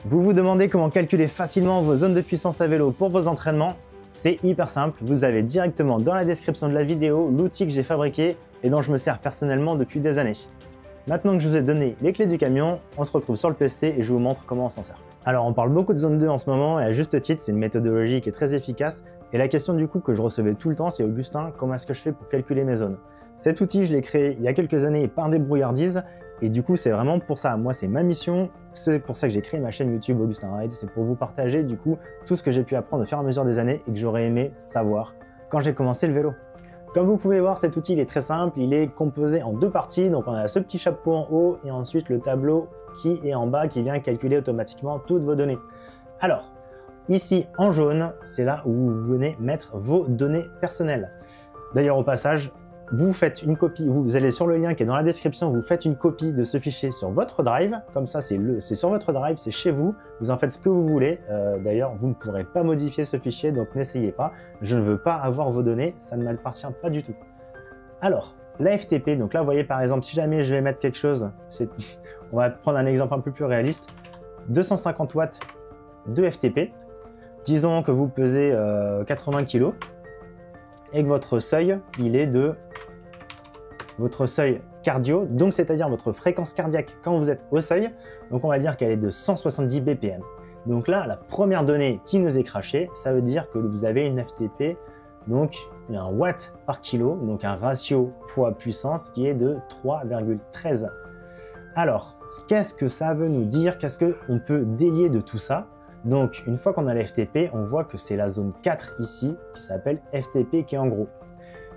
Vous vous demandez comment calculer facilement vos zones de puissance à vélo pour vos entraînements? C'est hyper simple, vous avez directement dans la description de la vidéo l'outil que j'ai fabriqué et dont je me sers personnellement depuis des années. Maintenant que je vous ai donné les clés du camion, on se retrouve sur le PC et je vous montre comment on s'en sert. Alors on parle beaucoup de zone 2 en ce moment et à juste titre, c'est une méthodologie qui est très efficace. Et la question du coup que je recevais tout le temps, c'est Augustin, comment est-ce que je fais pour calculer mes zones? Cet outil, je l'ai créé il y a quelques années par débrouillardise et du coup c'est vraiment pour ça. Moi c'est ma mission, c'est pour ça que j'ai créé ma chaîne YouTube Augustin Ride, c'est pour vous partager du coup tout ce que j'ai pu apprendre au fur et à mesure des années et que j'aurais aimé savoir quand j'ai commencé le vélo. Comme vous pouvez voir, cet outil il est très simple, il est composé en deux parties, donc on a ce petit chapeau en haut et ensuite le tableau qui est en bas qui vient calculer automatiquement toutes vos données. Alors, ici en jaune, c'est là où vous venez mettre vos données personnelles. D'ailleurs au passage, vous faites une copie, vous allez sur le lien qui est dans la description, vous faites une copie de ce fichier sur votre drive, comme ça c'est sur votre drive, c'est chez vous, vous en faites ce que vous voulez. D'ailleurs, vous ne pourrez pas modifier ce fichier, donc n'essayez pas. Je ne veux pas avoir vos données, ça ne m'appartient pas du tout. Alors, la FTP, donc là vous voyez par exemple, si jamais je vais mettre quelque chose, on va prendre un exemple un peu plus réaliste, 250 watts de FTP, disons que vous pesez 80 kg et que votre seuil, il est de votre seuil cardio, donc c'est-à-dire votre fréquence cardiaque quand vous êtes au seuil, donc on va dire qu'elle est de 170 BPM. Donc là, la première donnée qui nous est crachée, ça veut dire que vous avez une FTP, donc un watt par kilo, donc un ratio poids-puissance qui est de 3,13. Alors, qu'est-ce que ça veut nous dire? Qu'est-ce qu'on peut délier de tout ça? Donc, une fois qu'on a la FTP, on voit que c'est la zone 4 ici, qui s'appelle FTP, qui est en gros.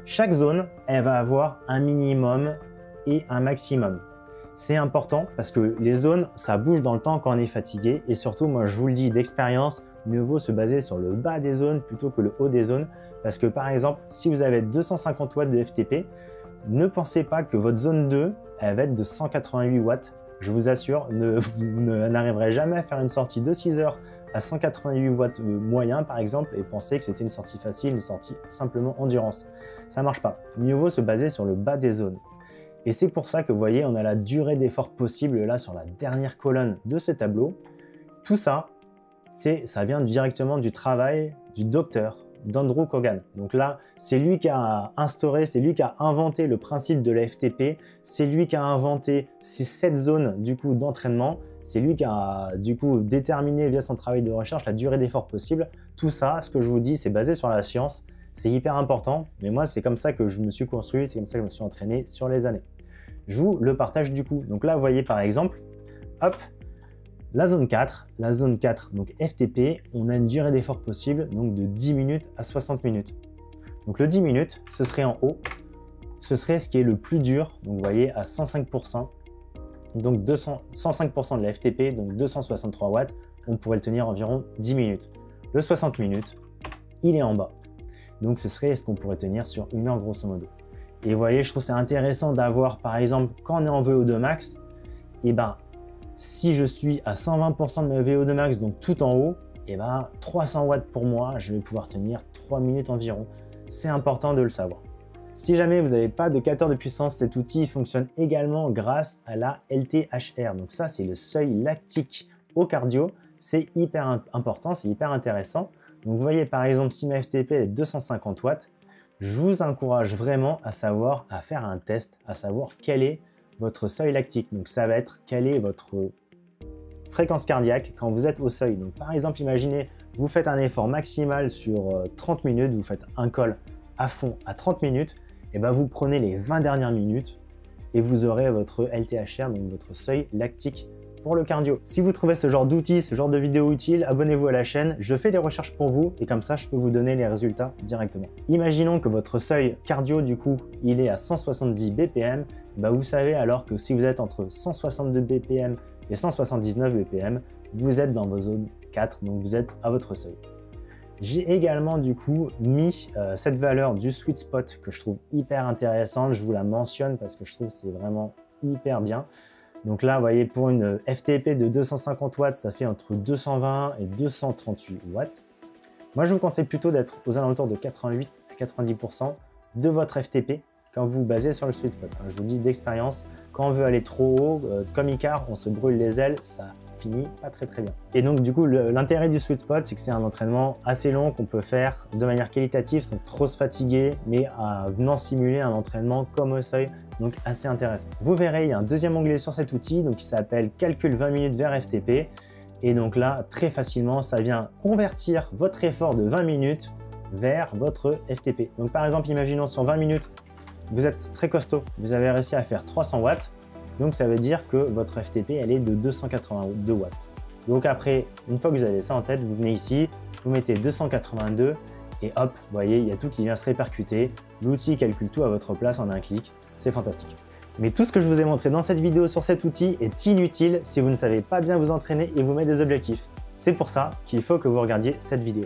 Chaque zone, elle va avoir un minimum et un maximum. C'est important parce que les zones, ça bouge dans le temps quand on est fatigué. Et surtout, moi, je vous le dis d'expérience, mieux vaut se baser sur le bas des zones plutôt que le haut des zones. Parce que par exemple, si vous avez 250 watts de FTP, ne pensez pas que votre zone 2, elle va être de 188 watts. Je vous assure, vous n'arriverez jamais à faire une sortie de 6 heures à 188 watts moyen par exemple et penser que c'était une sortie facile, une sortie simplement endurance. Ça marche pas. Mieux vaut se baser sur le bas des zones. Et c'est pour ça que vous voyez, on a la durée d'effort possible là sur la dernière colonne de ce tableau. Tout ça, ça vient directement du travail du docteur d'Andrew Kogan. Donc là, c'est lui qui a instauré, c'est lui qui a inventé le principe de la FTP, c'est lui qui a inventé ces 7 zones du coup d'entraînement, c'est lui qui a du coup déterminé via son travail de recherche la durée d'effort possible. Tout ça, ce que je vous dis, c'est basé sur la science, c'est hyper important, mais moi c'est comme ça que je me suis construit, c'est comme ça que je me suis entraîné sur les années. Je vous le partage du coup. Donc là, vous voyez par exemple, hop, la zone 4, donc FTP, on a une durée d'effort possible donc de 10 minutes à 60 minutes. Donc le 10 minutes, ce serait en haut, ce serait ce qui est le plus dur, donc vous voyez à 105%, donc 105% de la FTP, donc 263 watts, on pourrait le tenir environ 10 minutes. Le 60 minutes, il est en bas, donc ce serait ce qu'on pourrait tenir sur 1 heure grosso modo. Et vous voyez, je trouve c'est intéressant d'avoir par exemple, quand on est en VO2 max, et ben si je suis à 120% de ma VO2 max, donc tout en haut, et ben 300 watts pour moi, je vais pouvoir tenir 3 minutes environ. C'est important de le savoir. Si jamais vous n'avez pas de capteur de puissance, cet outil fonctionne également grâce à la LTHR. Donc ça, c'est le seuil lactique au cardio. C'est hyper important, c'est hyper intéressant. Donc vous voyez par exemple, si ma FTP est 250 watts, je vous encourage vraiment à faire un test, à savoir quel est votre seuil lactique. Donc ça va être quelle est votre fréquence cardiaque quand vous êtes au seuil. Donc par exemple, imaginez, vous faites un effort maximal sur 30 minutes, vous faites un col à fond à 30 minutes, et ben vous prenez les 20 dernières minutes et vous aurez votre LTHR, donc votre seuil lactique pour le cardio. Si vous trouvez ce genre d'outils, ce genre de vidéos utiles, abonnez-vous à la chaîne, je fais des recherches pour vous et comme ça je peux vous donner les résultats directement. Imaginons que votre seuil cardio du coup, il est à 170 BPM, bah vous savez alors que si vous êtes entre 162 BPM et 179 BPM, vous êtes dans vos zones 4, donc vous êtes à votre seuil. J'ai également du coup mis cette valeur du sweet spot que je trouve hyper intéressante, je vous la mentionne parce que je trouve que c'est vraiment hyper bien. Donc là, vous voyez, pour une FTP de 250 watts, ça fait entre 220 et 238 watts. Moi, je vous conseille plutôt d'être aux alentours de 88 à 90% de votre FTP quand vous vous basez sur le sweet spot. Je vous dis d'expérience, quand on veut aller trop haut, comme Icar, on se brûle les ailes, ça finit pas très bien. Et donc du coup, l'intérêt du sweet spot, c'est que c'est un entraînement assez long qu'on peut faire de manière qualitative sans trop se fatiguer, mais en venant simuler un entraînement comme au seuil, donc assez intéressant. Vous verrez, il y a un deuxième onglet sur cet outil, donc qui s'appelle Calcul 20 minutes vers FTP. Et donc là, très facilement, ça vient convertir votre effort de 20 minutes vers votre FTP. Donc par exemple, imaginons sur 20 minutes, vous êtes très costaud, vous avez réussi à faire 300 watts, donc ça veut dire que votre FTP, elle est de 282 watts. Donc après, une fois que vous avez ça en tête, vous venez ici, vous mettez 282 et hop, vous voyez, il y a tout qui vient se répercuter. L'outil calcule tout à votre place en un clic, c'est fantastique. Mais tout ce que je vous ai montré dans cette vidéo sur cet outil est inutile si vous ne savez pas bien vous entraîner et vous mettre des objectifs. C'est pour ça qu'il faut que vous regardiez cette vidéo.